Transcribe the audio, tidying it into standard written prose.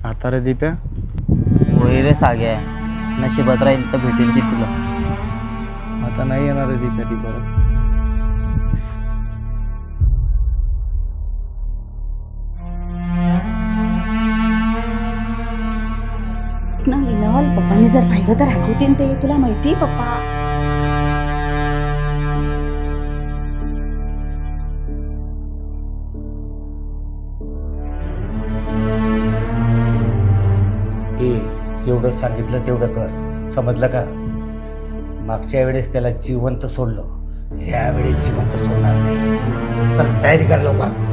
आता रे दीप्या, होय रे साग्या, नशिबात राहील तर भेटेल ती तुला. आता नाही येणार रे दीप्या ती परत. ना विनल, पप्पांनी जर पाहिलं तर रागवतील ते, तुला माहिती पप्पा. जेवढं सांगितलं तेवढं कर, समजलं का? मागच्या वेळेस त्याला जिवंत सोडलं, ह्या वेळेस जिवंत सोडणार नाही. चल तयारी कर लवकर.